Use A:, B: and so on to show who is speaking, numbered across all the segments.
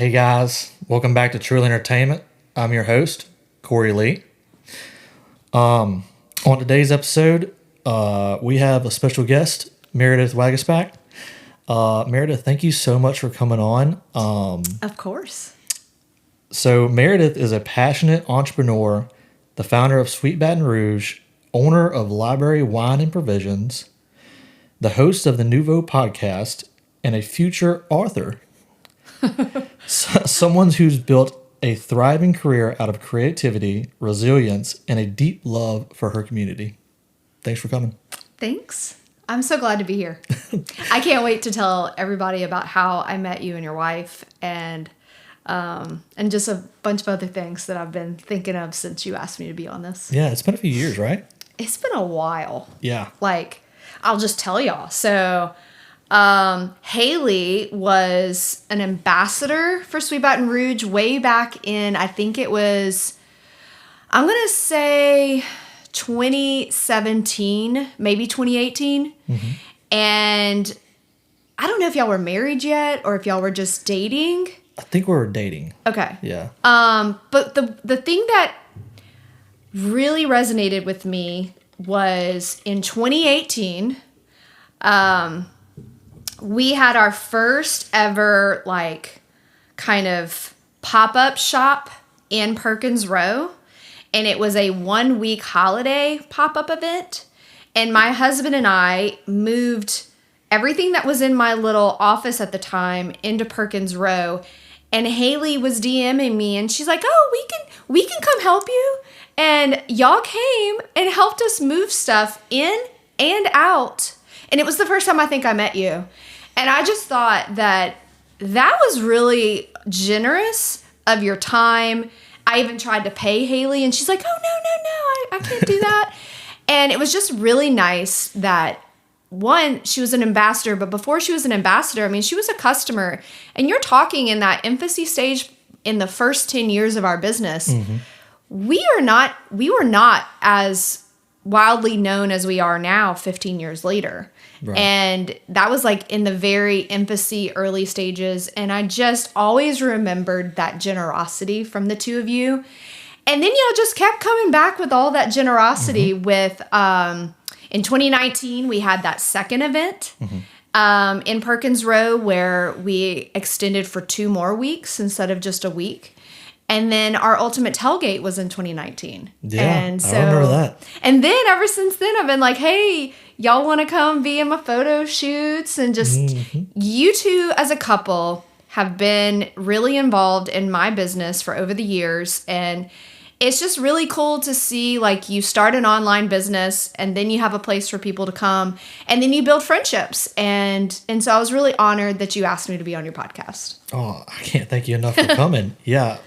A: Hey guys, welcome back to Trulea Entertainment. I'm your host, Cory Lea. On today's episode, we have a special guest, Meredith Waguespack. Meredith, thank you so much for coming on.
B: Of course.
A: So Meredith is a passionate entrepreneur, the founder of Sweet Baton Rouge, owner of Library Wine and Provisions, the host of the Nouveau Podcast, and a future author. Someone who's built a thriving career out of creativity, resilience, and a deep love for her community. Thanks for coming.
B: Thanks. I'm so glad to be here. I can't wait to tell everybody about how I met you and your wife and just a bunch of other things that I've been thinking of since you asked me to be on this.
A: Yeah, it's been a few years, right?
B: It's been a while.
A: Yeah.
B: I'll just tell y'all. So, Haley was an ambassador for Sweet Baton Rouge way back in, I think it was, I'm going to say 2017, maybe 2018. Mm-hmm. And I don't know if y'all were married yet or if y'all were just dating.
A: I think we were dating.
B: Okay.
A: Yeah.
B: But the thing that really resonated with me was in 2018, we had our first ever kind of pop-up shop in Perkins Row, and it was a 1-week holiday pop-up event. And my husband and I moved everything that was in my little office at the time into Perkins Row. And Haley was DMing me, and she's like, "Oh, we can come help you." And y'all came and helped us move stuff in and out. And it was the first time I think I met you. And I just thought that was really generous of your time. I even tried to pay Haley, and she's like, "Oh, no, I can't do that." And it was just really nice that, one, she was an ambassador, but before she was an ambassador, I mean, she was a customer. And you're talking in that infancy stage in the first 10 years of our business. Mm-hmm. We were not as wildly known as we are now 15 years later. Right. And that was in the very infancy, early stages. And I just always remembered that generosity from the two of you. And then y'all just kept coming back with all that generosity. Mm-hmm. With, in 2019, we had that second event in Perkins Row where we extended for 2 more weeks instead of just a week. And then our ultimate tailgate was in 2019.
A: Yeah,
B: and so,
A: I remember that.
B: And then ever since then, I've been like, "Hey, y'all want to come be in my photo shoots?" And just you two as a couple have been really involved in my business for over the years. And it's just really cool to see you start an online business and then you have a place for people to come and then you build friendships. And so I was really honored that you asked me to be on your podcast.
A: Oh, I can't thank you enough for coming. Yeah.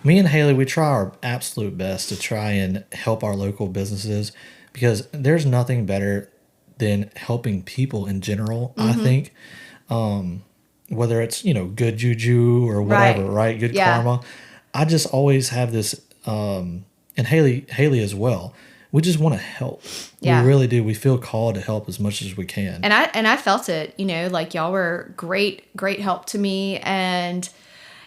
A: Me and Haley, we try our absolute best to try and help our local businesses because there's nothing better than helping people in general. Mm-hmm. I think, whether it's, good juju or whatever, right? Good karma. I just always have this, and Haley as well. We just want to help. Yeah. We really do. We feel called to help as much as we can.
B: And I felt it, y'all were great help to me. And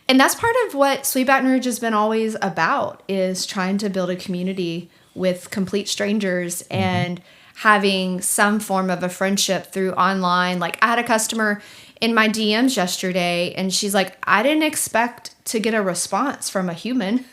B: that's part of what Sweet Baton Rouge has been always about, is trying to build a community with complete strangers and having some form of a friendship through online. I had a customer in my DMs yesterday, and she's like, "I didn't expect to get a response from a human."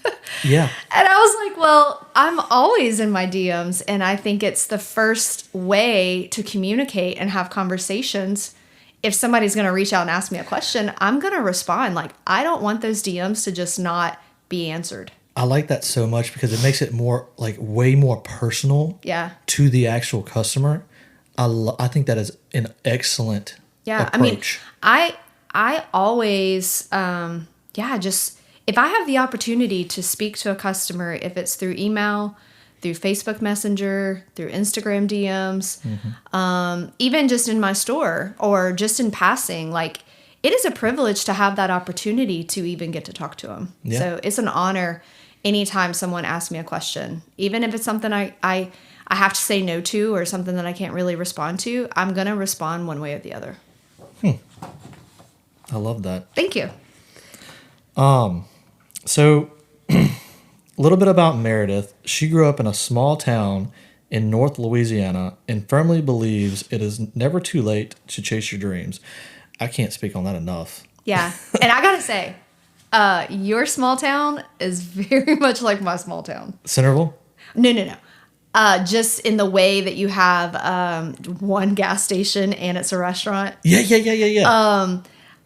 A: Yeah.
B: And I was like, well, I'm always in my DMs, and I think it's the first way to communicate and have conversations. If somebody's going to reach out and ask me a question, I'm going to respond. I don't want those DMs to just not be answered.
A: I like that so much because it makes it more way more personal to the actual customer. I think that is an excellent approach.
B: I mean, I always, just if I have the opportunity to speak to a customer, if it's through email, through Facebook Messenger, through Instagram DMs, even just in my store or just in passing, it is a privilege to have that opportunity to even get to talk to them. Yeah. So it's an honor anytime someone asks me a question, even if it's something I have to say no to or something that I can't really respond to, I'm going to respond one way or the other.
A: I love that.
B: Thank you.
A: So, a little bit about Meredith. She grew up in a small town in North Louisiana and firmly believes it is never too late to chase your dreams. I can't speak on that enough.
B: Yeah. And I got to say, your small town is very much like my small town.
A: Centerville?
B: No. Just in the way that you have one gas station and it's a restaurant.
A: Yeah.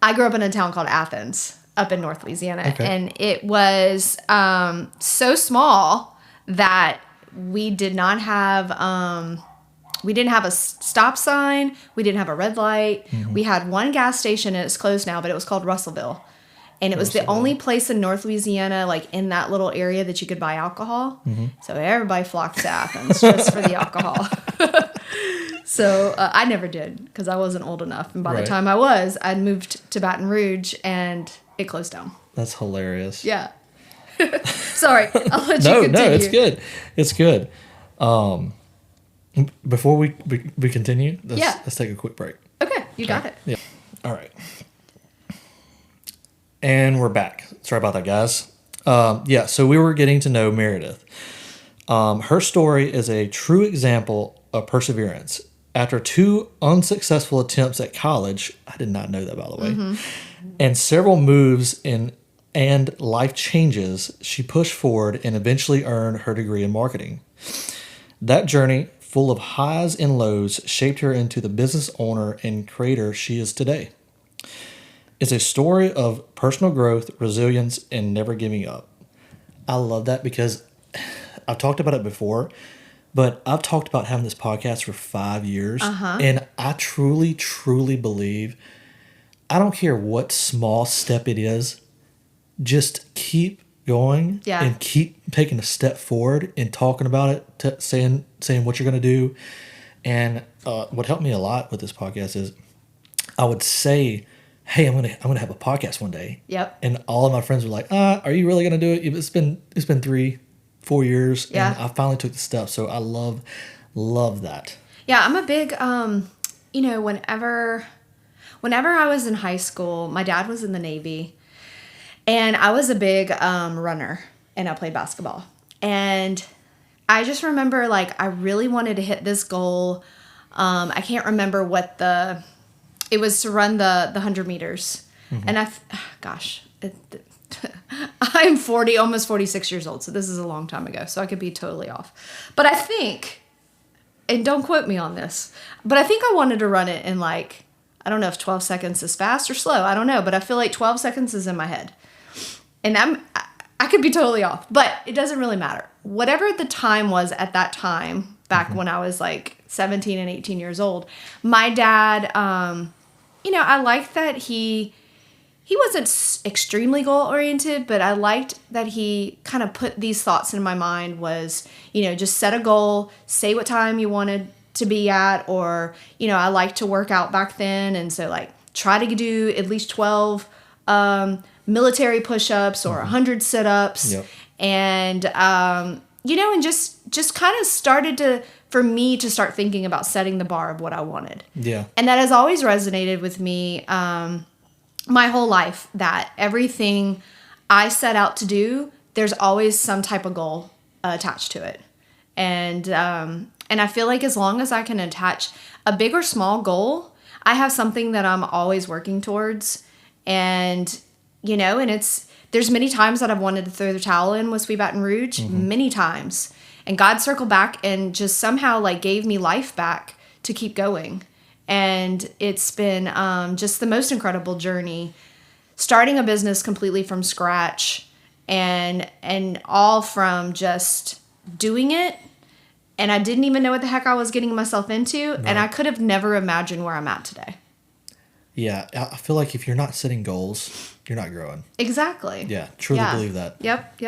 B: I grew up in a town called Athens up in North Louisiana.
A: Okay.
B: And it was so small that we did not have... we didn't have a stop sign. We didn't have a red light. Mm-hmm. We had one gas station, and it's closed now, but it was called Russellville. And it was the only place in North Louisiana, like in that little area, that you could buy alcohol. Mm-hmm. So everybody flocked to Athens just for the alcohol. So I never did because I wasn't old enough. And by the time I was, I'd moved to Baton Rouge, and it closed down.
A: That's hilarious.
B: Yeah. Sorry, I'll let you continue.
A: No, it's good. It's good. Before we continue, let's take a quick break.
B: Okay, you got it.
A: Yeah. All right. And we're back. Sorry about that, guys. So we were getting to know Meredith. Her story is a true example of perseverance. After 2 unsuccessful attempts at college, I did not know that, by the way, and several moves and life changes, she pushed forward and eventually earned her degree in marketing. That journey, full of highs and lows, shaped her into the business owner and creator she is today. It's a story of personal growth, resilience, and never giving up. I love that because I've talked about it before, but I've talked about having this podcast for 5 years, and I truly, truly believe, I don't care what small step it is, just keep going and keep taking a step forward and talking about it, saying what you're going to do. And what helped me a lot with this podcast is I would say, hey, I'm gonna have a podcast one day.
B: Yep.
A: And all of my friends were like, are you really gonna do it? It's been 3-4 years, and I finally took the step. So I love that. Yeah,
B: I'm a big whenever I was in high school, my dad was in the Navy, and I was a big runner, and I played basketball. And I just remember, like, I really wanted to hit this goal. I can't remember what it was to run the 100 meters. Mm-hmm. And I'm 40, almost 46 years old, so this is a long time ago, so I could be totally off. But I think, and don't quote me on this, but I think I wanted to run it in, like, I don't know if 12 seconds is fast or slow. I don't know, but I feel like 12 seconds is in my head. And I could be totally off, but it doesn't really matter. Whatever the time was at that time, back when I was like 17 and 18 years old, my dad, I liked that he wasn't extremely goal-oriented, but I liked that he kind of put these thoughts in my mind was, just set a goal, say what time you wanted to be at, or, I liked to work out back then, and so, like, try to do at least 12 military push-ups or 100 sit-ups. Yep. And, and just kind of started for me to start thinking about setting the bar of what I wanted.
A: Yeah.
B: And that has always resonated with me my whole life, that everything I set out to do, there's always some type of goal attached to it. And I feel like as long as I can attach a big or small goal, I have something that I'm always working towards. And, there's many times that I've wanted to throw the towel in with Sweet Baton Rouge, many times. And God circled back and just somehow, like, gave me life back to keep going. And it's been just the most incredible journey, starting a business completely from scratch, and all from just doing it. And I didn't even know what the heck I was getting myself into. Right. And I could have never imagined where I'm at today.
A: Yeah, I feel like if you're not setting goals, you're not growing.
B: Exactly.
A: Yeah, truly believe that.
B: Yep.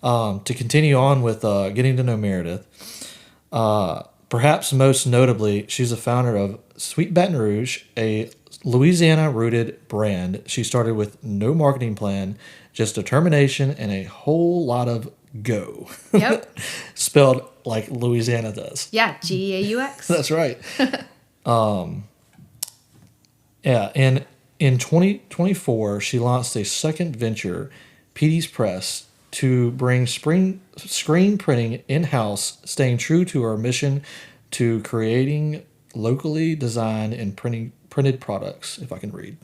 A: To continue on with getting to know Meredith, perhaps most notably, she's a founder of Sweet Baton Rouge, a Louisiana-rooted brand. She started with no marketing plan, just determination and a whole lot of go.
B: Yep.
A: Spelled like Louisiana does.
B: Yeah, GAUX.
A: That's right. Yeah, and In 2024, she launched a second venture, Petey's Press, to bring screen printing in-house, staying true to our mission to creating locally designed and printed products, if I can read.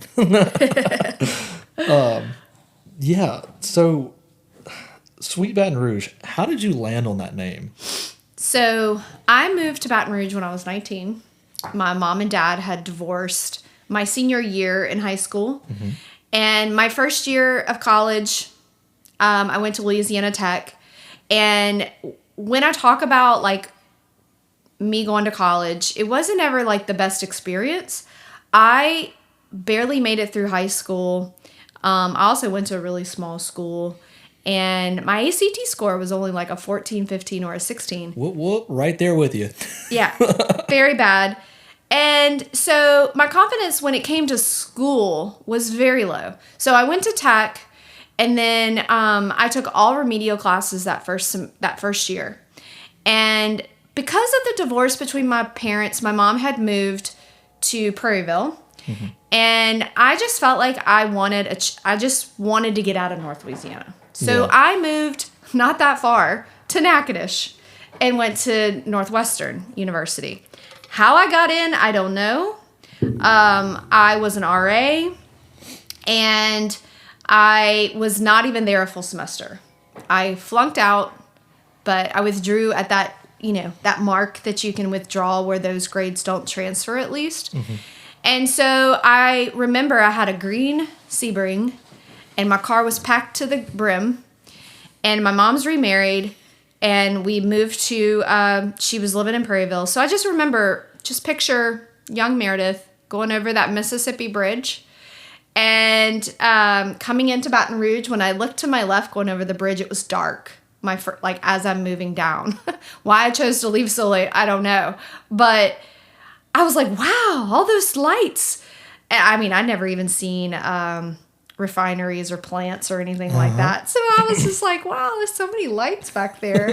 A: Yeah, so Sweet Baton Rouge, how did you land on that name?
B: So I moved to Baton Rouge when I was 19. My mom and dad had divorced my senior year in high school. Mm-hmm. And my first year of college, I went to Louisiana Tech. And when I talk about like me going to college, it wasn't ever like the best experience. I barely made it through high school. I also went to a really small school. And my ACT score was only like a 14, 15, or a 16.
A: Whoop, right there with you.
B: Yeah, very bad. And so my confidence when it came to school was very low. So I went to Tech, and then I took all remedial classes that first year. And because of the divorce between my parents, my mom had moved to Prairieville. Mm-hmm. And I just felt like I just wanted to get out of North Louisiana. So I moved not that far to Natchitoches and went to Northwestern University. How I got in, I don't know. I was an RA, and I was not even there a full semester. I flunked out, but I withdrew at that, that mark that you can withdraw where those grades don't transfer at least. Mm-hmm. And so I remember I had a green Sebring, and my car was packed to the brim, and my mom's remarried, and we moved to, she was living in Prairieville. So I just picture young Meredith going over that Mississippi bridge and coming into Baton Rouge. When I looked to my left going over the bridge, it was dark. As I'm moving down. Why I chose to leave so late, I don't know. But I was like, wow, all those lights. I mean, I'd never even seen refineries or plants or anything like that. So I was just like, wow, there's so many lights back there.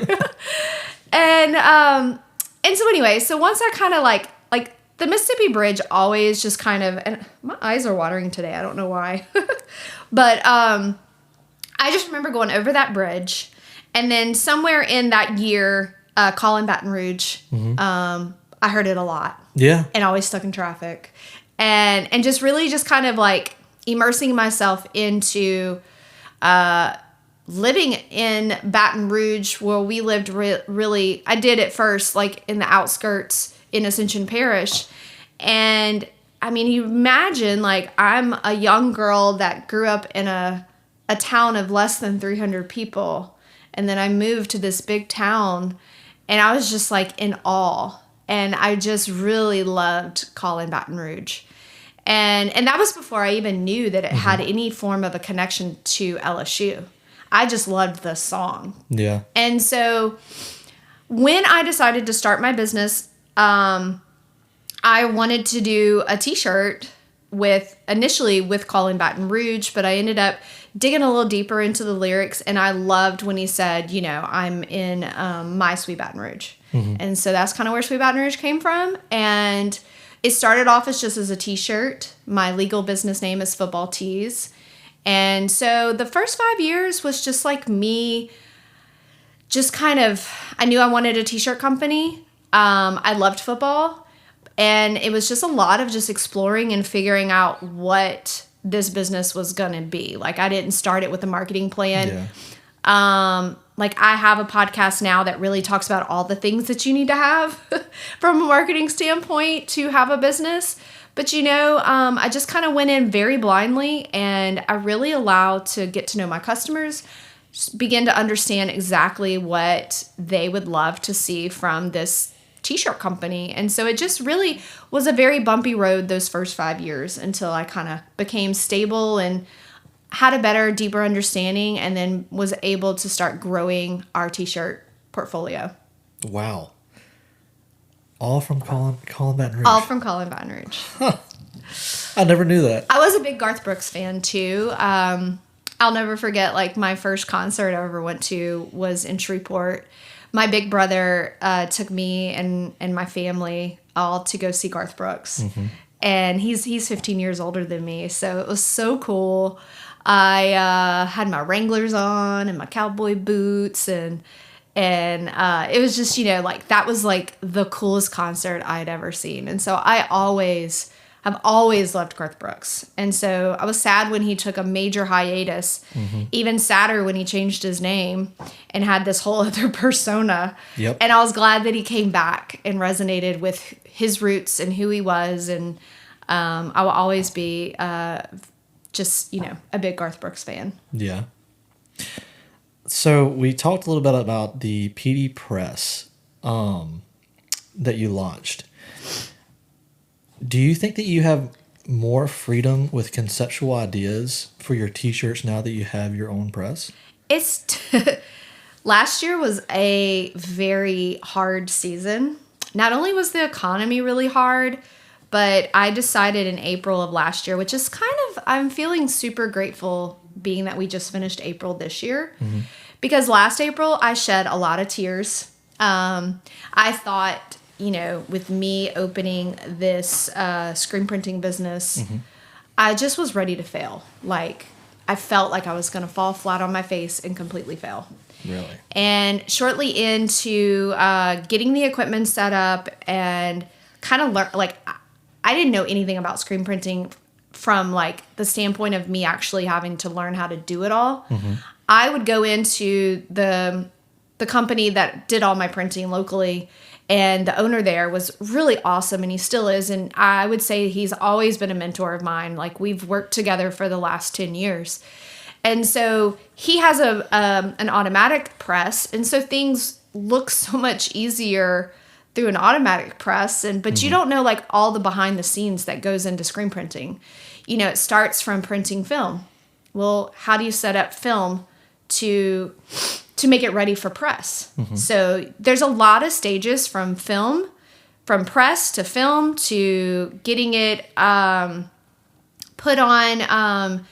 B: And so anyway, so once I kind of like the Mississippi Bridge always just kind of, and my eyes are watering today. I don't know why. But I just remember going over that bridge. And then somewhere in that year, calling Baton Rouge, I heard it a lot.
A: Yeah.
B: And always stuck in traffic. And just really just kind of like immersing myself into living in Baton Rouge, where we lived really, I did at first, like in the outskirts in Ascension Parish. And I mean, you imagine, like, I'm a young girl that grew up in a town of less than 300 people. And then I moved to this big town, and I was just like in awe. And I just really loved calling Baton Rouge. And that was before I even knew that it had any form of a connection to LSU. I just loved the song.
A: Yeah.
B: And so when I decided to start my business, I wanted to do a t-shirt initially with Calling Baton Rouge, but I ended up digging a little deeper into the lyrics, and I loved when he said, I'm in my Sweet Baton Rouge. Mm-hmm. And so that's kind of where Sweet Baton Rouge came from. And it started off just as a t-shirt. My legal business name is Football Tees. And so the first 5 years was just like me, just kind of, I knew I wanted a t-shirt company. I loved football. And it was just a lot of just exploring and figuring out what this business was going to be. Like, I didn't start it with a marketing plan. Yeah. Like, I have a podcast now that really talks about all the things that you need to have from a marketing standpoint to have a business. But, I just kind of went in very blindly, and I really allowed to get to know my customers, begin to understand exactly what they would love to see from this t-shirt company. And so it just really was a very bumpy road those first 5 years until I kind of became stable and had a better, deeper understanding, and then was able to start growing our t-shirt portfolio.
A: Wow. All from Calling Baton Rouge.
B: All from Calling Baton Rouge.
A: Huh. I never knew that.
B: I was a big Garth Brooks fan too. I'll never forget, like, my first concert I ever went to was in Shreveport. My big brother took me and my family all to go see Garth Brooks. Mm-hmm. and he's 15 years older than me, so it was so cool. I had my Wranglers on and my cowboy boots, and it was just, like, that was like the coolest concert I'd ever seen. And so I've always loved Garth Brooks. And so I was sad when he took a major hiatus, even sadder when he changed his name and had this whole other persona.
A: Yep.
B: And I was glad that he came back and resonated with his roots and who he was. And I will always be just, a big Garth Brooks fan.
A: Yeah. So we talked a little bit about the Petey Press that you launched. Do you think that you have more freedom with conceptual ideas for your t-shirts now that you have your own press?
B: Last year was a very hard season. Not only was the economy really hard, but I decided in April of last year, which is I'm feeling super grateful being that we just finished April this year. Because last April I shed a lot of tears. I thought, with me opening this screen printing business, I just was ready to fail. Like, I felt like I was going to fall flat on my face and completely fail.
A: Really?
B: And shortly into getting the equipment set up and kind of learn, like, I didn't know anything about screen printing from, like, the standpoint of me actually having to learn how to do it all. I would go into the company that did all my printing locally, and the owner there was really awesome, and he still is. And I would say he's always been a mentor of mine. Like, we've worked together for the last 10 years. And so he has an automatic press, and so things look so much easier through an automatic press. But you don't know, like, all the behind the scenes that goes into screen printing. It starts from printing film. Well, how do you set up film to make it ready for press? So there's a lot of stages from from press to film to getting it put on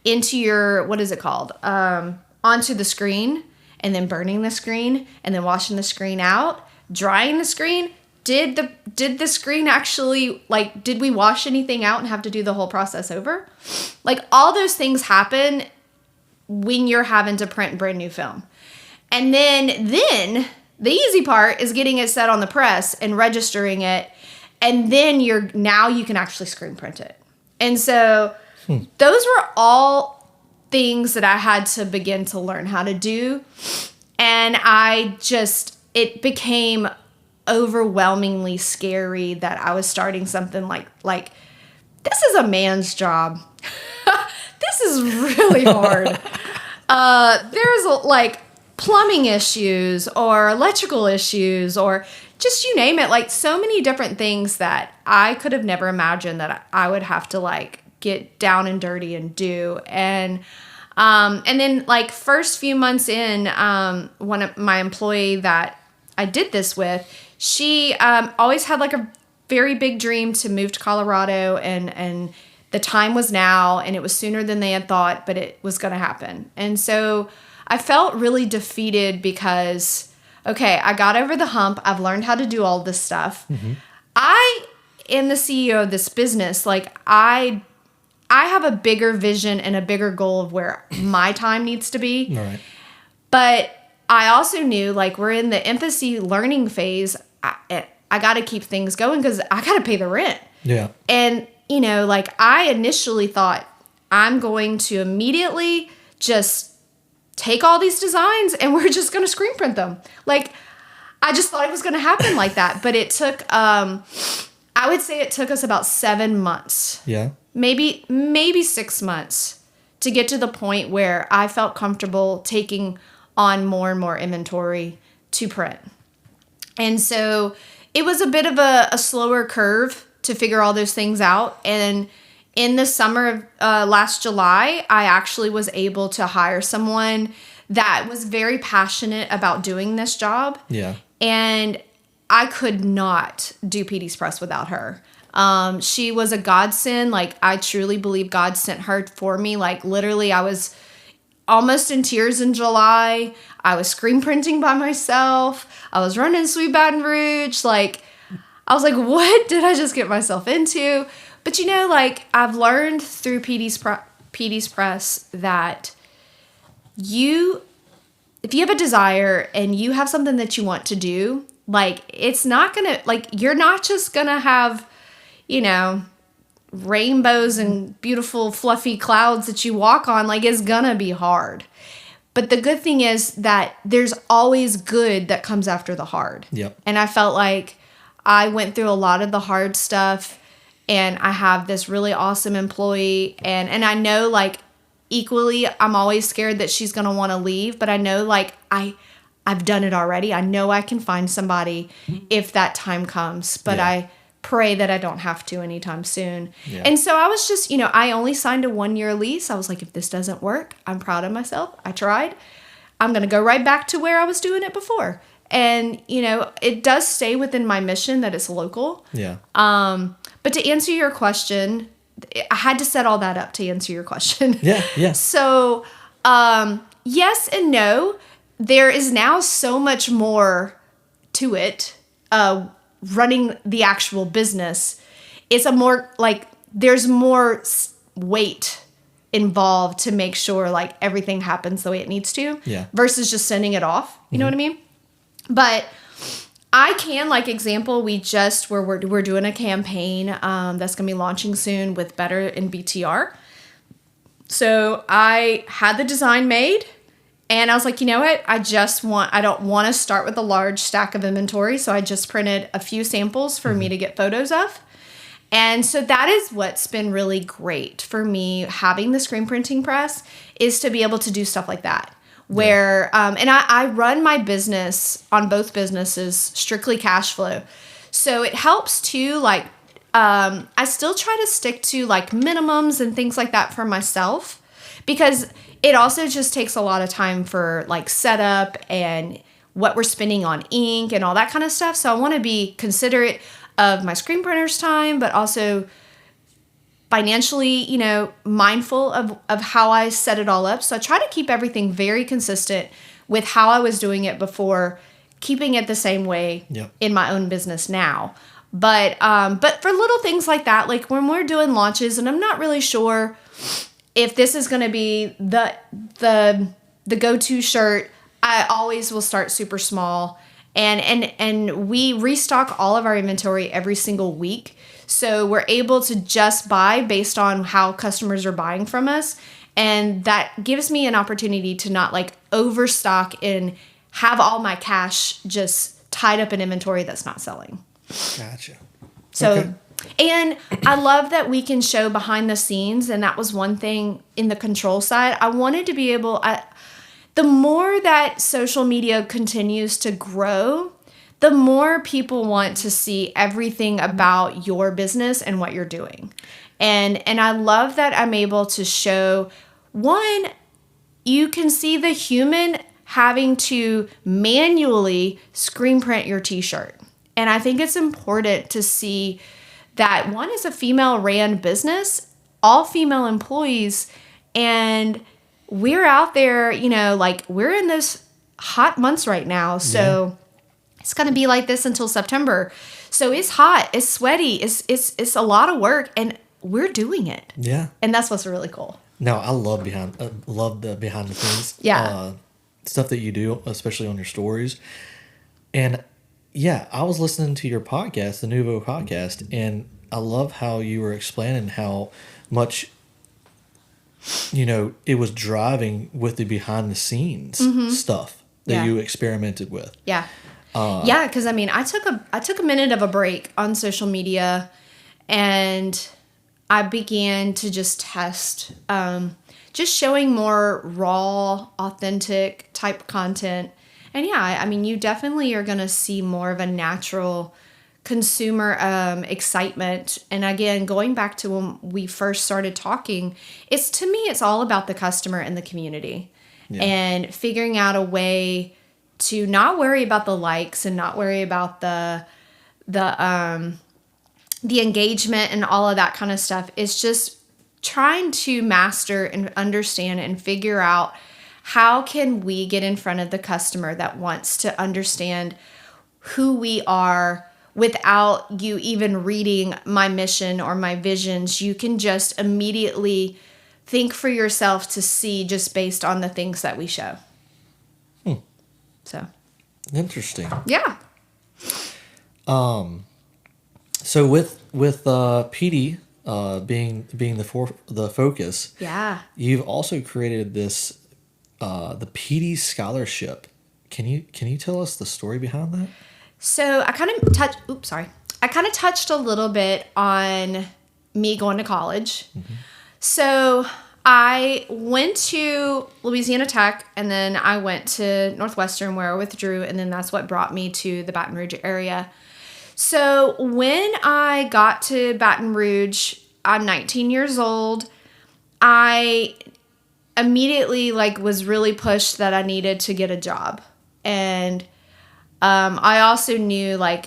B: into your, what is it called? Onto the screen, and then burning the screen, and then washing the screen out, drying the screen. Did the screen actually, like, did we wash anything out and have to do the whole process over? Like, all those things happen when you're having to print brand new film. And then the easy part is getting it set on the press and registering it. And then now you can actually screen print it. And so those were all things that I had to begin to learn how to do. And it became overwhelmingly scary that I was starting something like this is a man's job. This is really hard. There's like plumbing issues or electrical issues or just you name it, like so many different things that I could have never imagined that I would have to like get down and dirty and do. And then like first few months in, one of my employee that I did this with, she always had like a very big dream to move to Colorado, and the time was now, and it was sooner than they had thought, but it was going to happen. And so I felt really defeated because, okay, I got over the hump. I've learned how to do all this stuff. Mm-hmm. I am the CEO of this business. Like I have a bigger vision and a bigger goal of where my time needs to be.
A: All right.
B: But I also knew, like, we're in the infancy learning phase. I got to keep things going because I got to pay the rent.
A: Yeah.
B: And, you know, like, I initially thought I'm going to immediately just take all these designs and we're just going to screen print them. Like, I just thought it was going to happen like that. But it took, I would say it took us about 7 months.
A: Yeah.
B: Maybe 6 months to get to the point where I felt comfortable taking on more and more inventory to print. And so it was a bit of a slower curve to figure all those things out. And in the summer of last July, I actually was able to hire someone that was very passionate about doing this job.
A: Yeah.
B: And I could not do Petey's Press without her. She was a godsend. Like, I truly believe God sent her for me. Like, literally, I was almost in tears in July. I was screen printing by myself. I was running Sweet Baton Rouge. Like, I was like, what did I just get myself into? But like I've learned through Petey's Press that if you have a desire and you have something that you want to do, like it's not gonna, like you're not just gonna have, rainbows and beautiful fluffy clouds that you walk on. Like it's gonna be hard. But the good thing is that there's always good that comes after the hard.
A: Yep.
B: And I felt like I went through a lot of the hard stuff, and I have this really awesome employee, and I know like equally I'm always scared that she's going to want to leave, but I know like I've done it already. I know I can find somebody if that time comes, but I pray that I don't have to anytime soon. Yeah. And so I was just, I only signed a 1-year lease. I was like, if this doesn't work, I'm proud of myself. I tried. I'm going to go right back to where I was doing it before. And, it does stay within my mission that it's local.
A: Yeah.
B: But to answer your question, I had to set all that up to answer your question.
A: Yeah.
B: So, yes and no. There is now so much more to it. Running the actual business, it's a more like there's more weight involved to make sure like everything happens the way it needs to.
A: Yeah.
B: Versus just sending it off. You know what I mean? But I can, like, example, we're doing a campaign that's going to be launching soon with Better and BTR. So I had the design made, and I was like, you know what? I don't want to start with a large stack of inventory. So I just printed a few samples for me to get photos of. And so that is what's been really great for me having the screen printing press, is to be able to do stuff like that. Where, and I run my business on both businesses strictly cash flow. So it helps too, like, I still try to stick to like minimums and things like that for myself, because it also just takes a lot of time for like setup and what we're spending on ink and all that kind of stuff. So I want to be considerate of my screen printer's time, but also financially, mindful of how I set it all up. So I try to keep everything very consistent with how I was doing it before, keeping it the same way in my own business now. But for little things like that, like when we're doing launches and I'm not really sure if this is going to be the go-to shirt, I always will start super small. And we restock all of our inventory every single week. So we're able to just buy based on how customers are buying from us. And that gives me an opportunity to not like overstock and have all my cash just tied up in inventory that's not selling.
A: Gotcha.
B: So,
A: okay.
B: And I love that we can show behind the scenes. And that was one thing in the control side. I wanted to be able, the more that social media continues to grow, the more people want to see everything about your business and what you're doing. And I love that I'm able to show, one, you can see the human having to manually screen print your t-shirt. And I think it's important to see that, one, is a female ran business, all female employees, and we're out there, like we're in those hot months right now. So it's going to be like this until September. So it's hot, it's sweaty, it's a lot of work, and we're doing it.
A: Yeah.
B: And that's what's really cool.
A: No, I love the behind the scenes stuff that you do, especially on your stories. And yeah, I was listening to your podcast, the Nouveau Podcast, and I love how you were explaining how much it was driving with the behind the scenes stuff that you experimented with.
B: Yeah. Because I took a minute of a break on social media, and I began to just test, just showing more raw, authentic type content. And you definitely are going to see more of a natural consumer excitement. And again, going back to when we first started talking, it's all about the customer and the community, and figuring out a way to not worry about the likes and not worry about the engagement and all of that kind of stuff. It's just trying to master and understand and figure out, how can we get in front of the customer that wants to understand who we are, without you even reading my mission or my visions. You can just immediately think for yourself to see just based on the things that we show. So
A: interesting.
B: Yeah.
A: So with Petey being the focus,
B: Yeah.
A: you've also created this the Petey Scholarship. Can you tell us the story behind that?
B: So I kind of touched a little bit on me going to college. Mm-hmm. So I went to Louisiana Tech, and then I went to Northwestern where I withdrew, and then that's what brought me to the Baton Rouge area. So when I got to Baton Rouge, I'm 19 years old. I immediately was really pushed that I needed to get a job. And I also knew I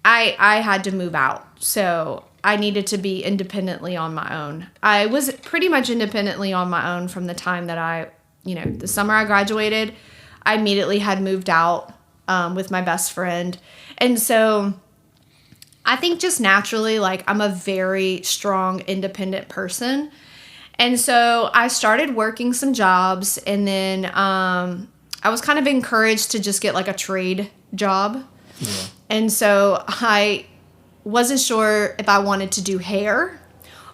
B: had to move out. So I needed to be independently on my own. I was pretty much independently on my own from the time that the summer I graduated. I immediately had moved out with my best friend. And so I think just naturally, I'm a very strong, independent person. And so I started working some jobs, and then I was kind of encouraged to just get a trade job. Yeah. And so I wasn't sure if I wanted to do hair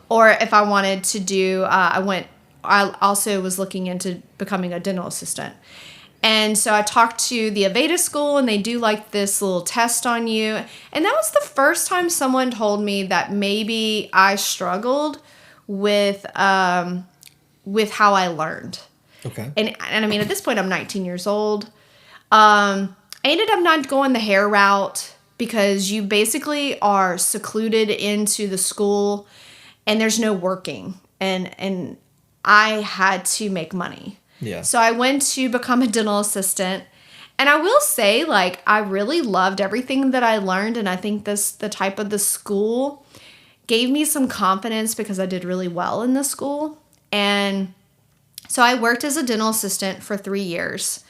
B: or if I wanted to do, I also was looking into becoming a dental assistant. And so I talked to the Aveda school, and they do this little test on you. And that was the first time someone told me that maybe I struggled with how I learned.
A: Okay.
B: And I mean, at this point, I'm 19 years old. I ended up not going the hair route because you basically are secluded into the school, and there's no working. And I had to make money.
A: Yeah.
B: So I went to become a dental assistant. And I will say, I really loved everything that I learned. And I think the type of the school gave me some confidence because I did really well in the school. And so I worked as a dental assistant for 3 years.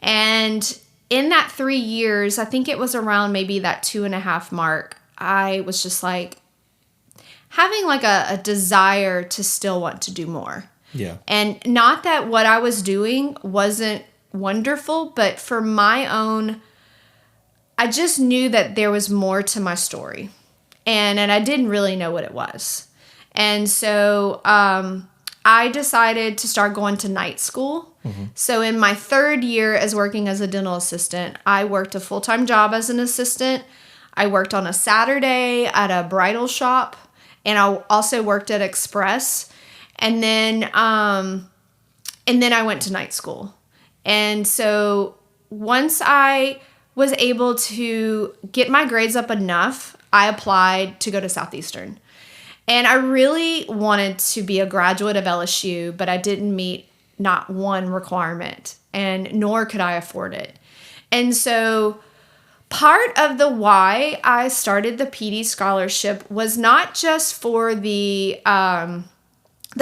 B: And in that 3 years, I think it was around maybe that 2.5 mark, I was just having a desire to still want to do more.
A: Yeah. And
B: not that what I was doing wasn't wonderful, but for my own, I just knew that there was more to my story. And I didn't really know what it was. And so I decided to start going to night school. Mm-hmm. So in my 3rd year as working as a dental assistant, I worked a full-time job as an assistant. I worked on a Saturday at a bridal shop, and I also worked at Express. And then I went to night school. And so once I was able to get my grades up enough, I applied to go to Southeastern. And I really wanted to be a graduate of LSU, but I didn't meet not one requirement, and nor could I afford it. And so part of the why I started the Petey Scholarship was not just for the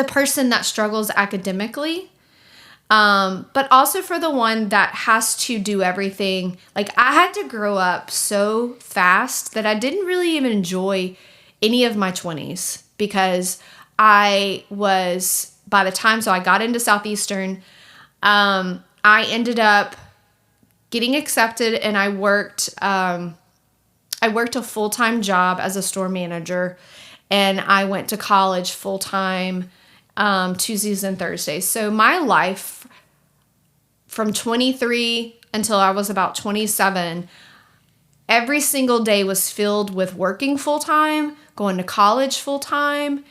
B: person that struggles academically, but also for the one that has to do everything. I had to grow up so fast that I didn't really even enjoy any of my 20s because I was, by the time, so I got into Southeastern, I ended up getting accepted, and I worked a full-time job as a store manager, and I went to college full-time Tuesdays and Thursdays. So my life from 23 until I was about 27, every single day was filled with working full-time, going to college full-time,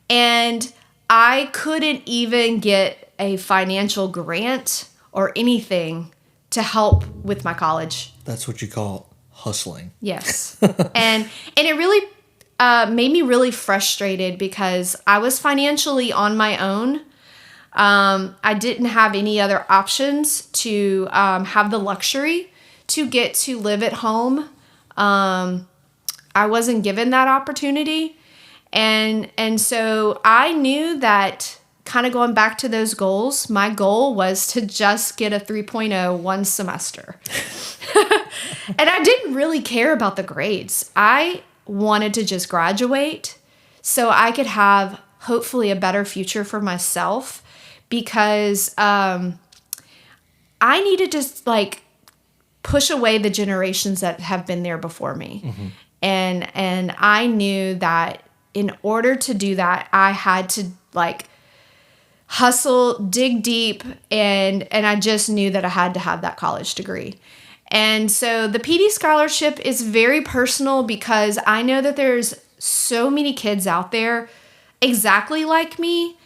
B: and I couldn't even get a financial grant or anything to help with my college.
A: That's what you call hustling.
B: Yes. and it really made me really frustrated because I was financially on my own. I didn't have any other options to have the luxury to get to live at home. I wasn't given that opportunity. And so I knew that, kind of going back to those goals, my goal was to just get a 3.0 one semester. And I didn't really care about the grades. I wanted to just graduate so I could have hopefully a better future for myself, because I needed to like push away the generations that have been there before me. Mm-hmm. And I knew that in order to do that, I had to like hustle, dig deep, and I just knew that I had to have that college degree. And so the Petey scholarship is very personal because I know that there's so many kids out there exactly like me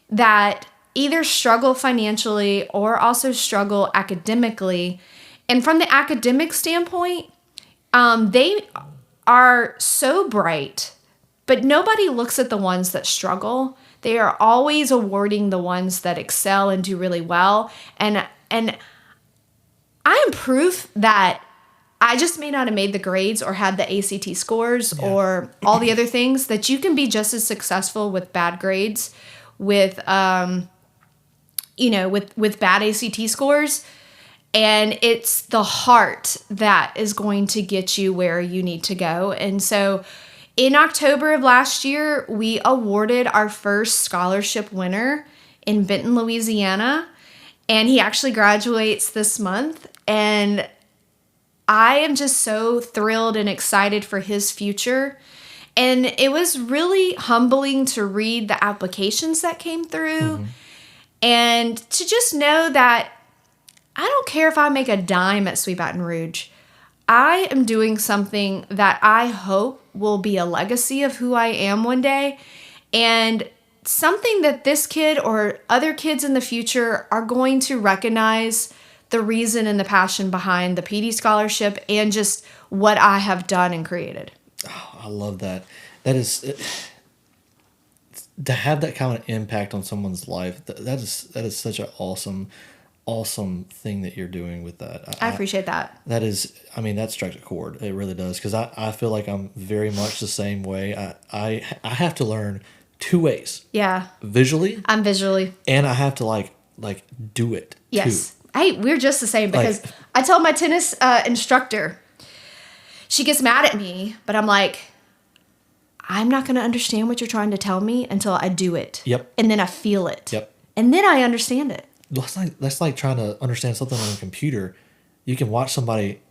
B: that either struggle financially or also struggle academically. And from the academic standpoint, they are so bright, but nobody looks at the ones that struggle. They are always awarding the ones that excel and do really well. And I am proof that I just may not have made the grades or had the ACT scores or all the other things, that you can be just as successful with bad grades, with bad ACT scores. And it's the heart that is going to get you where you need to go. And so in October of last year, we awarded our first scholarship winner in Benton, Louisiana. And he actually graduates this month. And I am just so thrilled and excited for his future. And it was really humbling to read the applications that came through and to just know that I don't care if I make a dime at Sweet Baton Rouge. I am doing something that I hope will be a legacy of who I am one day, and something that this kid or other kids in the future are going to recognize the reason and the passion behind the Petey scholarship and just what I have done and created.
A: Oh, I love that. That is, to have that kind of impact on someone's life. That is such an awesome thing that you're doing with that.
B: I appreciate that.
A: That is, I mean, that strikes a chord. It really does. Because I feel like I'm very much the same way. I have to learn two ways.
B: Yeah.
A: Visually.
B: I'm visually.
A: And I have to like do it.
B: Yes.
A: Too.
B: Hey, we're just the same, because I tell my tennis instructor, she gets mad at me, but I'm like, I'm not going to understand what you're trying to tell me until I do it.
A: Yep.
B: And then I feel it.
A: Yep.
B: And then I understand it.
A: That's like trying to understand something on a computer. You can watch somebody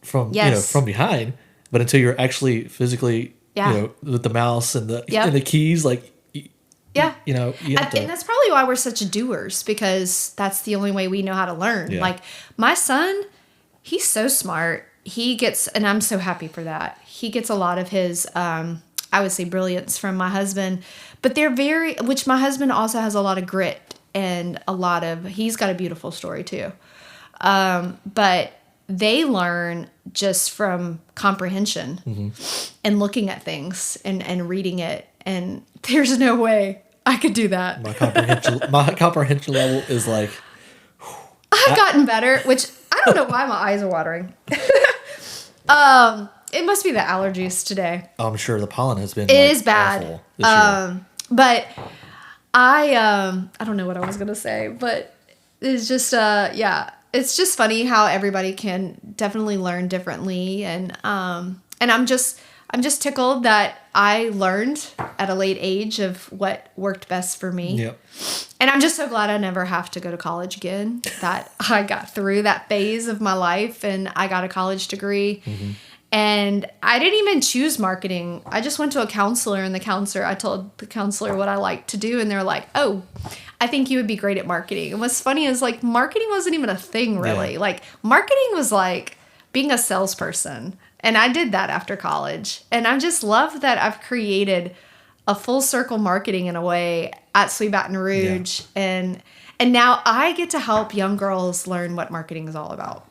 A: from from behind, but until you're actually physically with the mouse and the and the keys, like you have to.
B: And that's probably why we're such doers, because that's the only way we know how to learn.
A: Yeah.
B: Like my son, he's so smart. He gets, and I'm so happy for that. He gets a lot of his, I would say, brilliance from my husband, but which my husband also has a lot of grit and he's got a beautiful story too. But they learn just from comprehension and looking at things and reading it. And there's no way I could do that.
A: My comprehension level is like,
B: I've gotten better, which I don't know why my eyes are watering. It must be the allergies today.
A: I'm sure the pollen has been.
B: It is bad. This year. But I don't know what I was gonna say, but it's just it's just funny how everybody can definitely learn differently, and I'm just tickled that I learned at a late age of what worked best for me.
A: Yep.
B: And I'm just so glad I never have to go to college again, that I got through that phase of my life and I got a college degree. And I didn't even choose marketing. I just went to a counselor, and I told the counselor what I liked to do, and they're like, "Oh, I think you would be great at marketing." And what's funny is, like, marketing wasn't even a thing, really. Yeah. Like, marketing was like being a salesperson. And I did that after college. And I just love that I've created a full circle marketing in a way at Sweet Baton Rouge. Yeah. And now I get to help young girls learn what marketing is all about.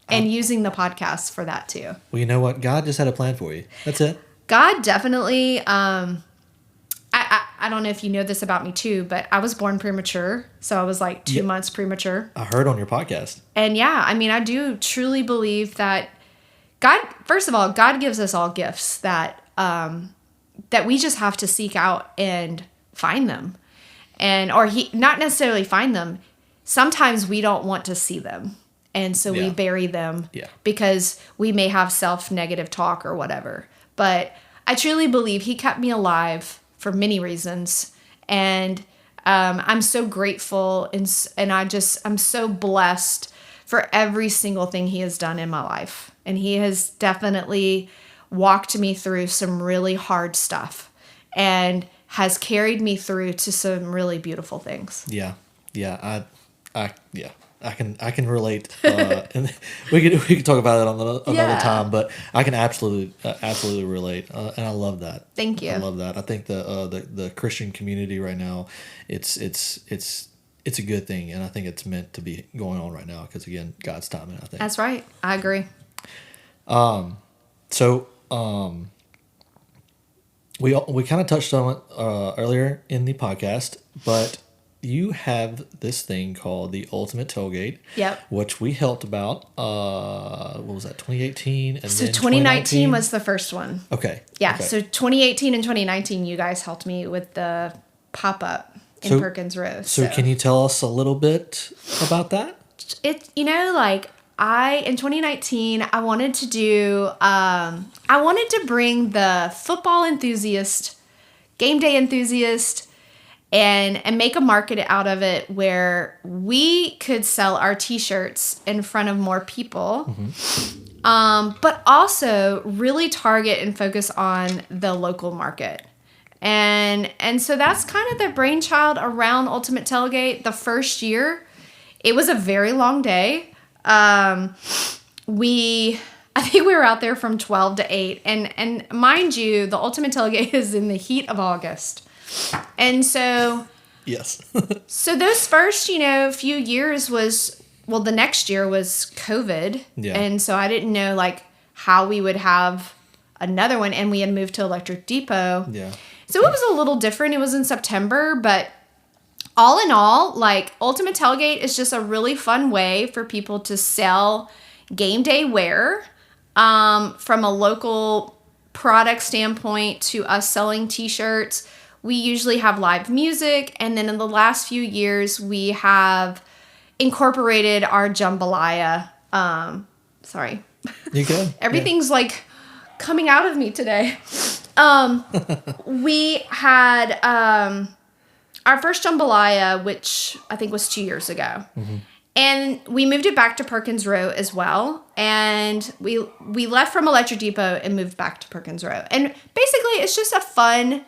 B: And using the podcast for that too.
A: Well, you know what? God just had a plan for you. That's it.
B: God definitely, I don't know if you know this about me too, but I was born premature. So I was like 2 months premature.
A: I heard on your podcast.
B: And yeah, I mean, I do truly believe that God, first of all, God gives us all gifts that we just have to seek out and find them. Or he not necessarily find them. Sometimes we don't want to see them. And so we bury them because we may have self-negative talk or whatever. But I truly believe he kept me alive for many reasons. And I'm so grateful and I'm so blessed for every single thing he has done in my life. And he has definitely walked me through some really hard stuff and has carried me through to some really beautiful things.
A: Yeah. Yeah. I can relate. And we could talk about it on another time, but I can absolutely relate. And I love that.
B: Thank you.
A: I love that. I think the Christian community right now, it's a good thing, and I think it's meant to be going on right now because, again, God's timing, I think.
B: That's right. I agree.
A: So we kind of touched on it earlier in the podcast, but you have this thing called the Ultimate Tailgate.
B: Yep.
A: Which we helped about. What was that? 2018 and
B: so
A: then
B: 2019 was the first one.
A: Okay.
B: Yeah.
A: Okay.
B: So 2018 and 2019, you guys helped me with the pop up in Perkins Row.
A: So can you tell us a little bit about that?
B: In 2019, I wanted to bring the football enthusiast, game day enthusiast, and make a market out of it where we could sell our t-shirts in front of more people, but also really target and focus on the local market. And so that's kind of the brainchild around Ultimate Tailgate. The first year, it was a very long day. I think we were out there from 12 to 8. And mind you, the Ultimate Tailgate is in the heat of August. And so...
A: Yes.
B: So those first, few years the next year was COVID.
A: Yeah.
B: And so I didn't know, how we would have another one. And we had moved to Electric Depot.
A: Yeah.
B: So it was a little different. It was in September, but... all in all, Ultimate Tailgate is just a really fun way for people to sell game day wear, from a local product standpoint to us selling t-shirts. We usually have live music, and then in the last few years, we have incorporated our jambalaya. Sorry.
A: You good?
B: Everything's coming out of me today. We had... our first jambalaya, which I think was 2 years ago. Mm-hmm. And we moved it back to Perkins Row as well. And we left from Electric Depot and moved back to Perkins Row. And basically, it's just a fun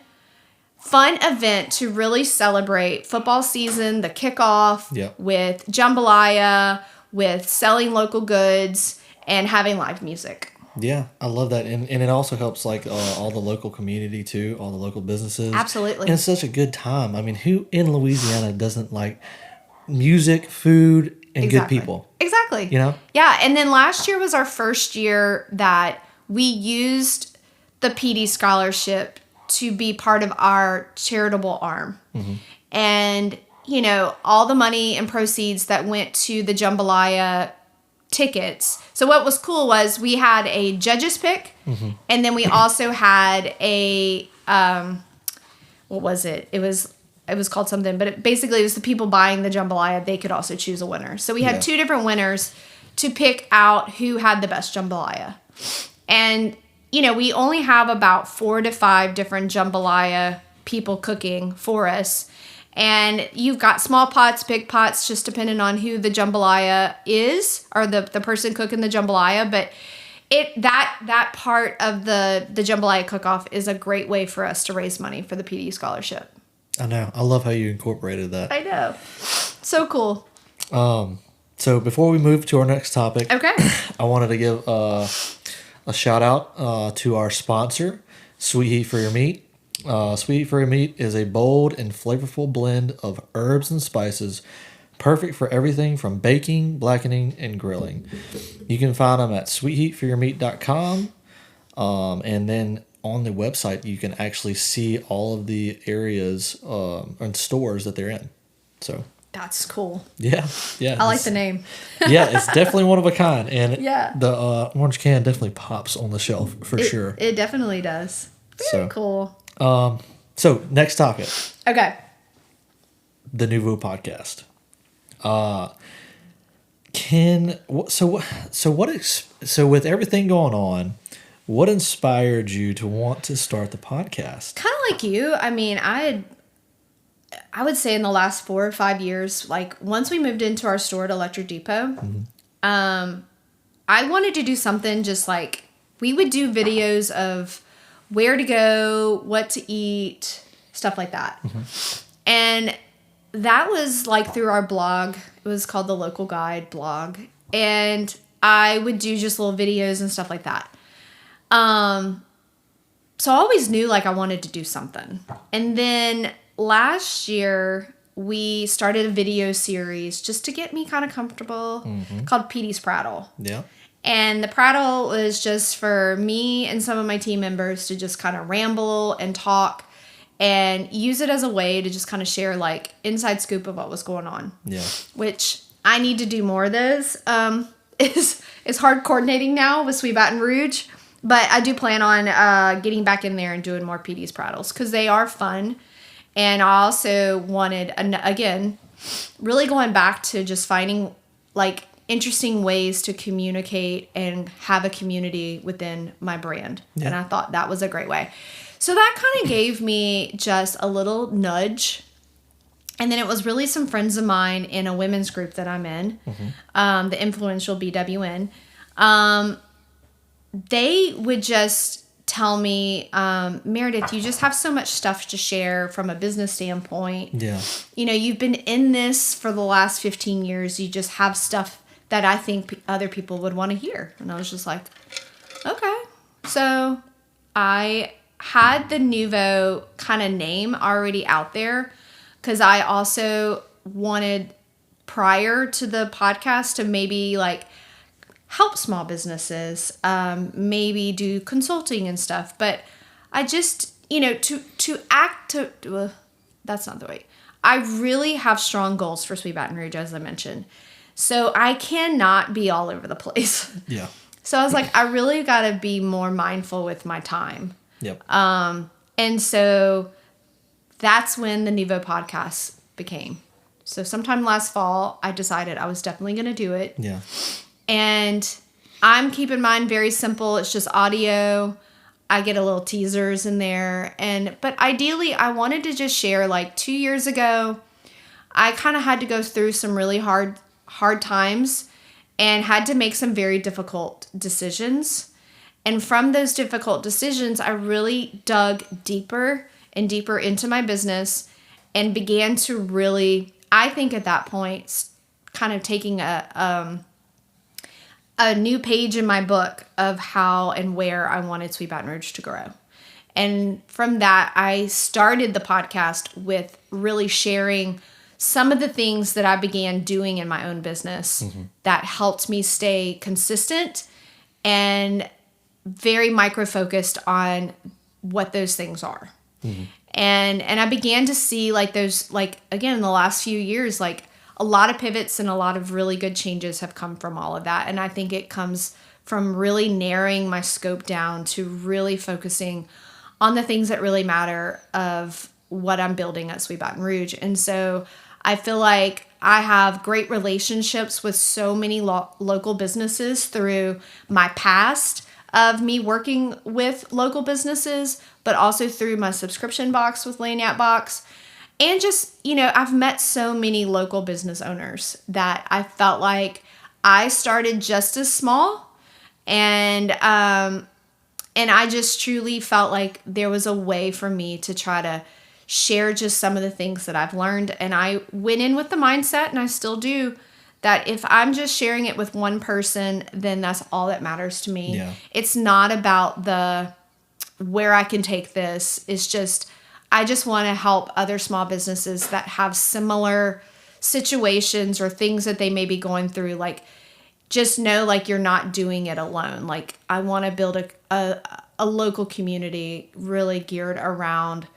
B: event to really celebrate football season, the kickoff, with jambalaya, with selling local goods, and having live music.
A: Yeah, I love that. And it also helps all the local community too, all the local businesses.
B: Absolutely.
A: And it's such a good time. I mean, who in Louisiana doesn't like music, food, and good people?
B: Exactly. Yeah, and then last year was our first year that we used the Petey scholarship to be part of our charitable arm. Mm-hmm. And, all the money and proceeds that went to the jambalaya tickets. So what was cool was we had a judge's pick, mm-hmm. and then we also had a what was it? It was called something, but basically it was the people buying the jambalaya. They could also choose a winner. So we had two different winners to pick out who had the best jambalaya. And we only have about 4 to 5 different jambalaya people cooking for us. And you've got small pots, big pots, just depending on who the jambalaya is, or the person cooking the jambalaya. But that part of the jambalaya cook-off is a great way for us to raise money for the PD scholarship.
A: I know. I love how you incorporated that.
B: I know. So cool.
A: So before we move to our next topic,
B: okay,
A: I wanted to give a shout out to our sponsor, Sweet Heat for Your Meat. Sweet Heat for Your Meat is a bold and flavorful blend of herbs and spices, perfect for everything from baking, blackening, and grilling. You can find them at sweetheatforyourmeat.com, and then on the website you can actually see all of the areas and stores that they're in. So
B: that's cool.
A: Yeah.
B: I like the name.
A: Yeah, it's definitely one of a kind, and
B: yeah,
A: the orange can definitely pops on the shelf for sure.
B: It definitely does. Very cool.
A: So next topic.
B: Okay.
A: The Nouveau Podcast. So with everything going on, what inspired you to want to start the podcast?
B: Kind of like you. I mean, I would say in the last 4 or 5 years, like once we moved into our store at Electric Depot, I wanted to do something just like we would do videos of where to go, what to eat, stuff like that. And that was like through our blog. It was called the Local Guide blog. And I would do just little videos and stuff like that. So I always knew like I wanted to do something. And then last year we started a video series just to get me kind of comfortable called Petey's Prattle.
A: Yeah.
B: And the prattle was just for me and some of my team members to just kind of ramble and talk and use it as a way to just kind of share like inside scoop of what was going on.
A: Yeah.
B: Which I need to do more of those. It's hard coordinating now with Sweet Baton Rouge, but I do plan on getting back in there and doing more Petey's Prattles because they are fun. And I also wanted, again, really going back to just finding like interesting ways to communicate and have a community within my brand. Yeah. And I thought that was a great way. So that kind of gave me just a little nudge. And then it was really some friends of mine in a women's group that I'm in, the influential BWN. They would just tell me, Meredith, you just have so much stuff to share from a business standpoint.
A: Yeah.
B: You know, you've been in this for the last 15 years. You just have stuff that I think other people would want to hear. And I was just like, okay. So I had the Nouveau kind of name already out there because I also wanted prior to the podcast to maybe like help small businesses, maybe do consulting and stuff. But I just, you know, that's not the way. I really have strong goals for Sweet Baton Rouge, as I mentioned. So I cannot be all over the place.
A: Yeah.
B: So I was like, I really got to be more mindful with my time.
A: Yep.
B: And so that's when the Nouveau Podcast became. So sometime last fall, I decided I was definitely going to do it.
A: Yeah.
B: And I'm keeping mine very simple. It's just audio. I get a little teasers in there. But ideally, I wanted to just share like 2 years ago, I kind of had to go through some really hard times and had to make some very difficult decisions. And from those difficult decisions, I really dug deeper and deeper into my business and began to really, I think at that point, kind of taking a new page in my book of how and where I wanted Sweet Baton Rouge to grow. And from that, I started the podcast with really sharing some of the things that I began doing in my own business that helped me stay consistent and very micro-focused on what those things are. And I began to see like those, like, again, in the last few years, like a lot of pivots and a lot of really good changes have come from all of that. And I think it comes from really narrowing my scope down to really focusing on the things that really matter of what I'm building at Sweet Baton Rouge. And so I feel like I have great relationships with so many local businesses through my past of me working with local businesses, but also through my subscription box with Lanyat Box. And just, you know, I've met so many local business owners that I felt like I started just as small. And I just truly felt like there was a way for me to try to share just some of the things that I've learned. And I went in with the mindset, and I still do, that if I'm just sharing it with one person, then that's all that matters to me.
A: Yeah.
B: It's not about where I can take this. It's just, I just want to help other small businesses that have similar situations or things that they may be going through. Like, just know, like, you're not doing it alone. Like, I want to build a local community really geared around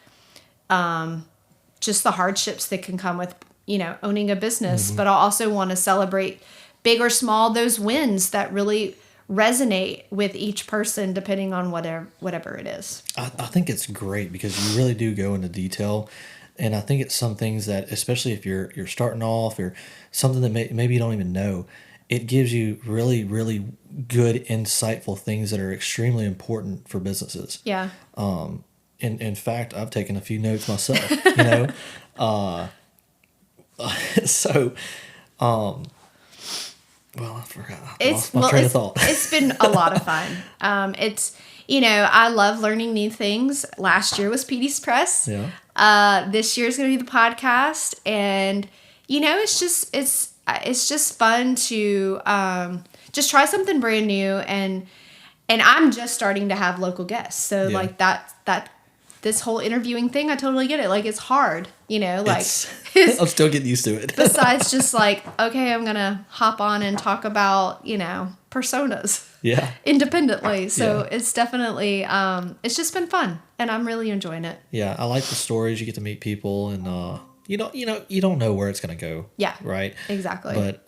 B: just the hardships that can come with, you know, owning a business. But I also want to celebrate, big or small, those wins that really resonate with each person depending on whatever it is.
A: I think it's great because you really do go into detail. And I think it's some things that, especially if you're starting off or something that maybe you don't even know, it gives you really, really good, insightful things that are extremely important for businesses.
B: Yeah.
A: In fact, I've taken a few notes myself, you know. So, well, I forgot. I lost my train of thought.
B: It's been a lot of fun. I love learning new things. Last year was Petey's Press.
A: Yeah.
B: This year is going to be the podcast, and it's just fun to just try something brand new, and I'm just starting to have local guests. So like that this whole interviewing thing, I totally get it. Like, it's hard, like
A: I'm still getting used to it.
B: Besides just like, okay, I'm going to hop on and talk about, personas.
A: Yeah.
B: Independently. So it's definitely, it's just been fun, and I'm really enjoying it.
A: Yeah. I like the stories. You get to meet people, and, you don't know where it's going to go.
B: Yeah.
A: Right.
B: Exactly.
A: But,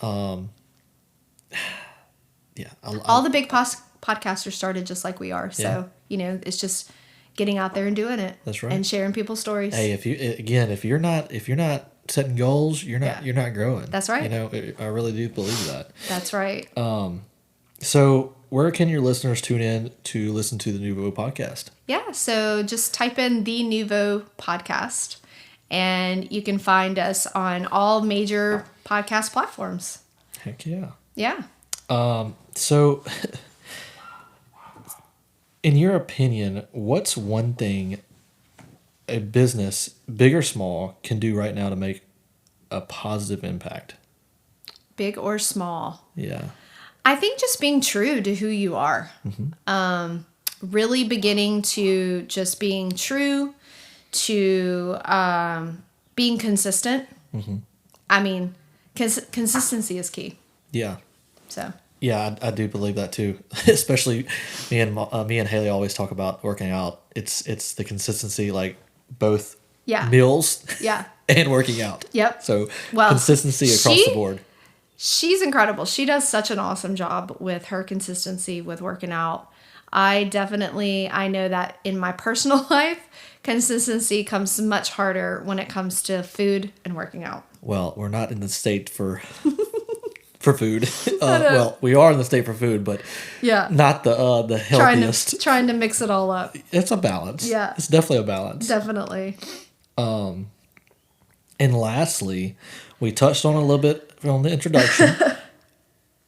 A: yeah.
B: All the big podcasters started just like we are. So, it's just getting out there and doing it.
A: That's right.
B: And sharing people's stories.
A: Hey, if you're not setting goals, you're not growing.
B: That's right.
A: I really do believe that.
B: That's right.
A: So where can your listeners tune in to listen to the Nouveau Podcast?
B: Yeah, so just type in the Nouveau Podcast, and you can find us on all major podcast platforms.
A: Heck yeah.
B: Yeah.
A: So in your opinion, what's one thing a business, big or small, can do right now to make a positive impact?
B: Big or small?
A: Yeah.
B: I think just being true to who you are. Mm-hmm. Really beginning to just being true to being consistent. Mm-hmm. I mean, consistency is key.
A: Yeah.
B: So. Yeah,
A: I do believe that too. Especially me and Haley always talk about working out. It's the consistency, like both meals and working out.
B: Yep.
A: So consistency across the board.
B: She's incredible. She does such an awesome job with her consistency with working out. I know that in my personal life, consistency comes much harder when it comes to food and working out.
A: Well, we're not in the state for food. Well, we are in the state for food, but not the healthiest.
B: Trying to mix it all up.
A: It's a balance.
B: Yeah.
A: It's definitely a balance.
B: Definitely.
A: And lastly, we touched on a little bit on the introduction.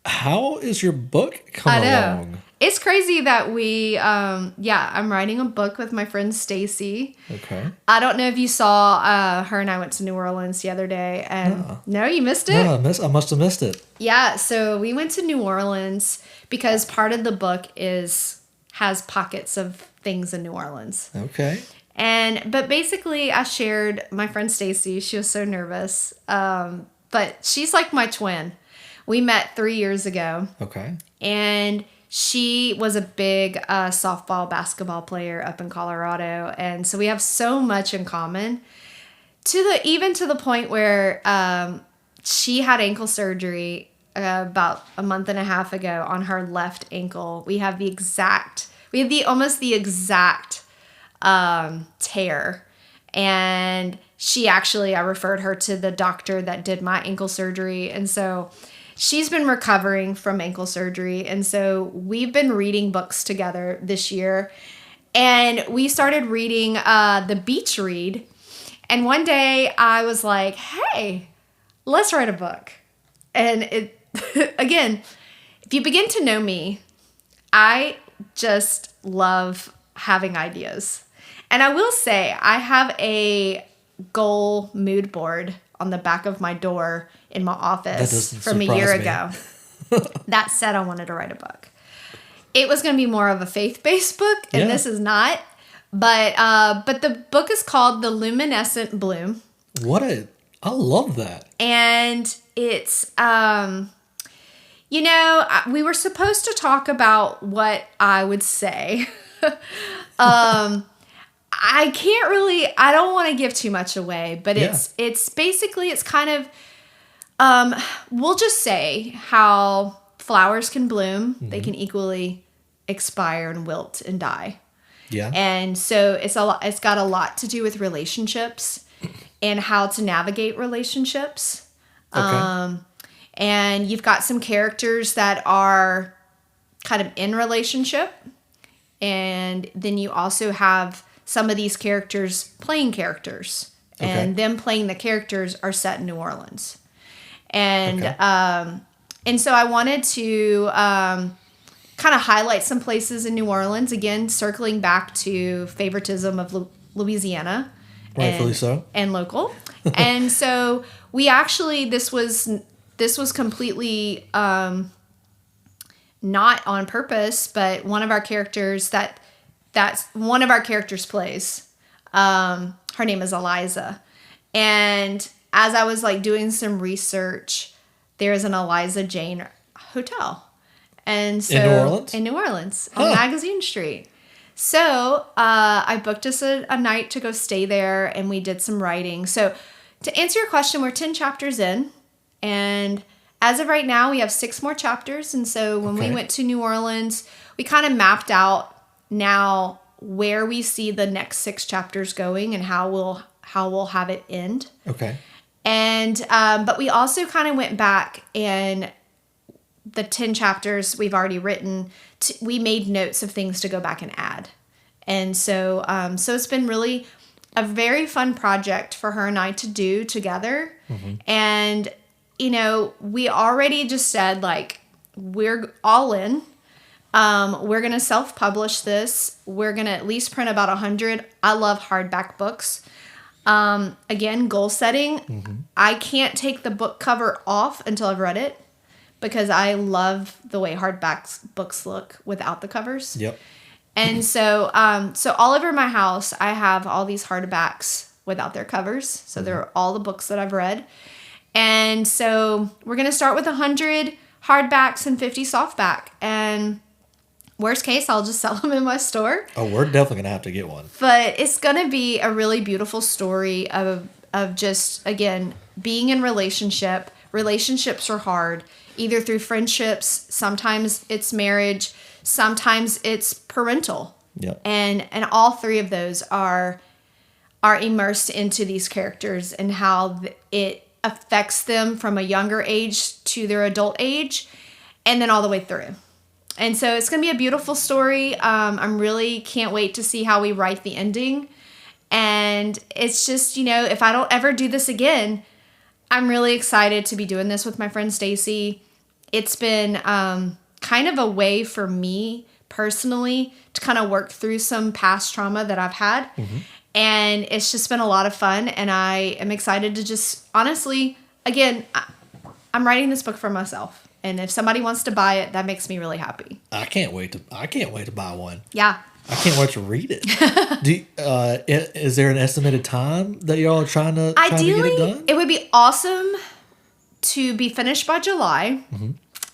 A: How is your book coming along?
B: It's crazy that I'm writing a book with my friend Stacy.
A: Okay.
B: I don't know if you saw, her and I went to New Orleans the other day, and no, you missed it?
A: No, I must have missed it.
B: Yeah, so we went to New Orleans because part of the book has pockets of things in New Orleans.
A: Okay.
B: But basically I shared my friend Stacy. She was so nervous. But she's like my twin. We met 3 years ago. Okay. And she was a big softball, basketball player up in Colorado. And so we have so much in common even to the point where she had ankle surgery about a month and a half ago on her left ankle. We have almost the exact tear. And I referred her to the doctor that did my ankle surgery. And so she's been recovering from ankle surgery. And so we've been reading books together this year. And we started reading The Beach Read. And one day I was like, hey, let's write a book. And again, if you begin to know me, I just love having ideas. And I will say, I have a goal mood board on the back of my door in my office from a year ago that said I wanted to write a book. It was going to be more of a faith-based book, and this is not. But the book is called The Luminescent Bloom. I
A: love that.
B: And it's, we were supposed to talk about what I would say. I don't want to give too much away, but it's basically, it's kind of, we'll just say how flowers can bloom. Mm-hmm. They can equally expire and wilt and die. Yeah. And so it's got a lot to do with relationships and how to navigate relationships. Okay. And you've got some characters that are kind of in relationship. And then you also have some of these characters playing characters.
A: Okay.
B: And them playing the characters are set in New Orleans. And and so I wanted to kind of highlight some places in New Orleans. Again, circling back to favoritism of Louisiana.
A: Rightfully so.
B: And local. And so we actually, this was completely not on purpose, but one of our characters that's one of our characters plays. Her name is Eliza. And as I was like doing some research, there's an Eliza Jane hotel. And so
A: In New Orleans?
B: In New Orleans on Magazine Street. So I booked us a night to go stay there, and we did some writing. So to answer your question, we're 10 chapters in, and as of right now, we have 6 more chapters. And so when we went to New Orleans, we kind of mapped out now where we see the next 6 chapters going and how we'll have it end.
A: Okay.
B: And but we also kind of went back, and the 10 chapters we've already written, we made notes of things to go back and add. And so so it's been really a very fun project for her and I to do together. Mm-hmm. And, you know, we already just said, like, we're all in. We're going to self-publish this. We're going to at least print about 100. I love hardback books. Again, goal setting. Mm-hmm. I can't take the book cover off until I've read it, because I love the way hardback books look without the covers.
A: Yep.
B: And so so all over my house, I have all these hardbacks without their covers. So they're all the books that I've read. And so we're going to start with 100 hardbacks and 50 softback. And worst case, I'll just sell them in my store.
A: Oh, we're definitely going to have to get one.
B: But it's going to be a really beautiful story of just, again, being in relationship. Relationships are hard, either through friendships, sometimes it's marriage, sometimes it's parental.
A: Yep.
B: And all 3 of those are immersed into these characters and how it affects them from a younger age to their adult age, and then all the way through. And so it's going to be a beautiful story. I'm really can't wait to see how we write the ending. And it's just, you know, if I don't ever do this again, I'm really excited to be doing this with my friend Stacy. It's been kind of a way for me personally to kind of work through some past trauma that I've had. Mm-hmm. And it's just been a lot of fun. And I am excited to just, honestly, again, I'm writing this book for myself. And if somebody wants to buy it, that makes me really happy.
A: I can't wait to buy one.
B: Yeah.
A: I can't wait to read it. Is there an estimated time that y'all are trying to get it done?
B: It would be awesome to be finished by July. Mm-hmm.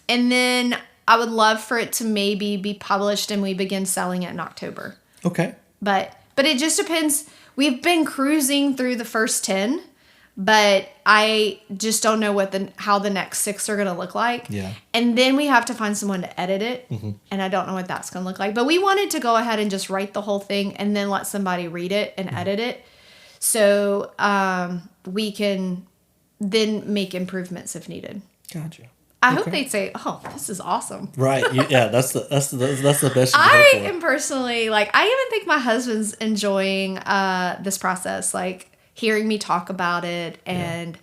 B: And then I would love for it to maybe be published and we begin selling it in October.
A: Okay.
B: But it just depends. We've been cruising through the first 10, but I just don't know how the next 6 are going to look like.
A: Yeah.
B: And then we have to find someone to edit it.
A: Mm-hmm.
B: And I don't know what that's going to look like. But we wanted to go ahead and just write the whole thing and then let somebody read it and edit it. So we can then make improvements if needed.
A: Gotcha.
B: I hope they'd say, "Oh, this is awesome."
A: Right. Yeah. That's the best.
B: I am personally I even think my husband's enjoying this process, like hearing me talk about it, and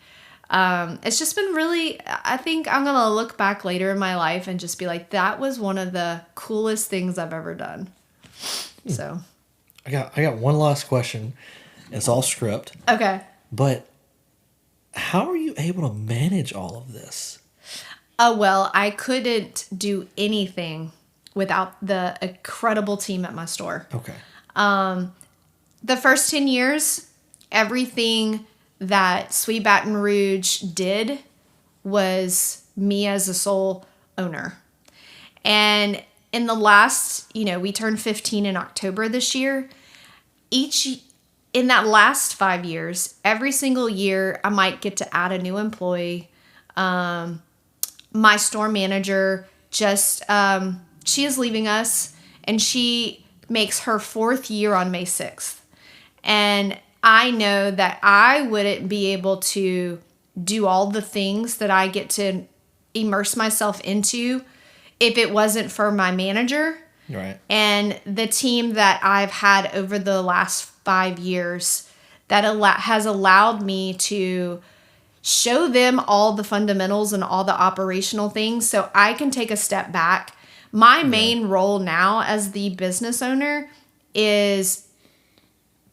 B: it's just been really. I think I'm gonna look back later in my life and just be like, that was one of the coolest things I've ever done. So,
A: I got one last question. It's all script.
B: Okay.
A: But how are you able to manage all of this?
B: Well, I couldn't do anything without the incredible team at my store.
A: Okay.
B: The first 10 years, everything that Sweet Baton Rouge did was me as a sole owner. And in the last, we turned 15 in October this year. In that last 5 years, every single year, I might get to add a new employee. My store manager just, she is leaving us, and she makes her 4th year on May 6th. And I know that I wouldn't be able to do all the things that I get to immerse myself into if it wasn't for my manager.
A: Right.
B: And the team that I've had over the last 5 years that has allowed me to show them all the fundamentals and all the operational things so I can take a step back. My main role now as the business owner is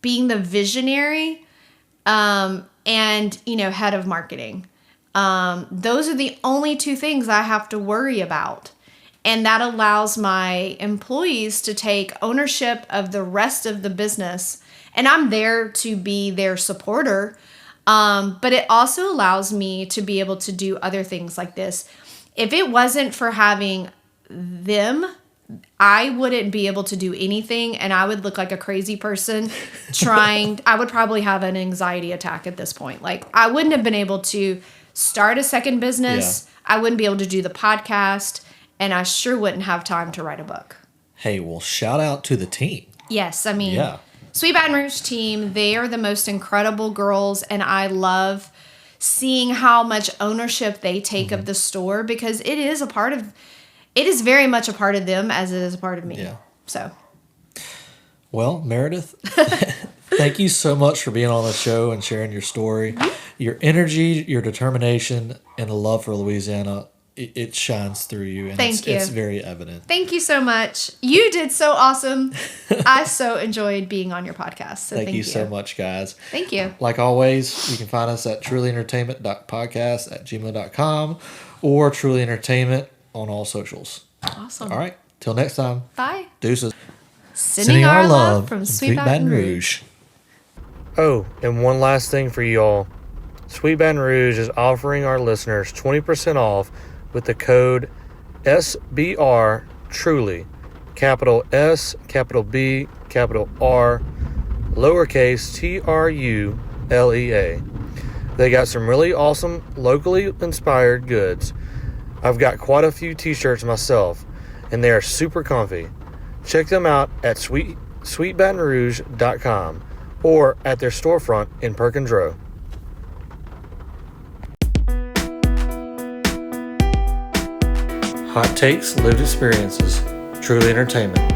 B: being the visionary and, head of marketing. Those are the only two things I have to worry about. And that allows my employees to take ownership of the rest of the business. And I'm there to be their supporter. But it also allows me to be able to do other things like this. If it wasn't for having them, I wouldn't be able to do anything. And I would look like a crazy person I would probably have an anxiety attack at this point. Like, I wouldn't have been able to start a second business. Yeah. I wouldn't be able to do the podcast. And I sure wouldn't have time to write a book.
A: Hey, well, shout out to the team.
B: Yes, I mean, Sweet Baton Rouge team, they are the most incredible girls. And I love seeing how much ownership they take of the store because it is very much a part of them as it is a part of me. Yeah. So.
A: Well, Meredith, thank you so much for being on the show and sharing your story. Your energy, your determination, and the love for Louisiana, it shines through you. And
B: Thank you.
A: It's very evident.
B: Thank you so much. You did so awesome. I so enjoyed being on your podcast. So thank you
A: so much, guys.
B: Thank you.
A: Like always, you can find us at truleaentertainment.podcast@gmail.com or Trulea Entertainment on all socials.
B: Awesome.
A: All right. Till next time.
B: Bye.
A: Deuces.
B: Sending our love from Sweet Baton Rouge.
C: Oh, and one last thing for you all. Sweet Baton Rouge is offering our listeners 20% off with the code SBR Truly, capital S, capital B, capital R, lowercase TRULEA. They got some really awesome locally inspired goods. I've got quite a few t-shirts myself, and they are super comfy. Check them out at sweetbatonrouge.com or at their storefront in Perkins Row. Hot takes, lived experiences. Trulea Entertainment.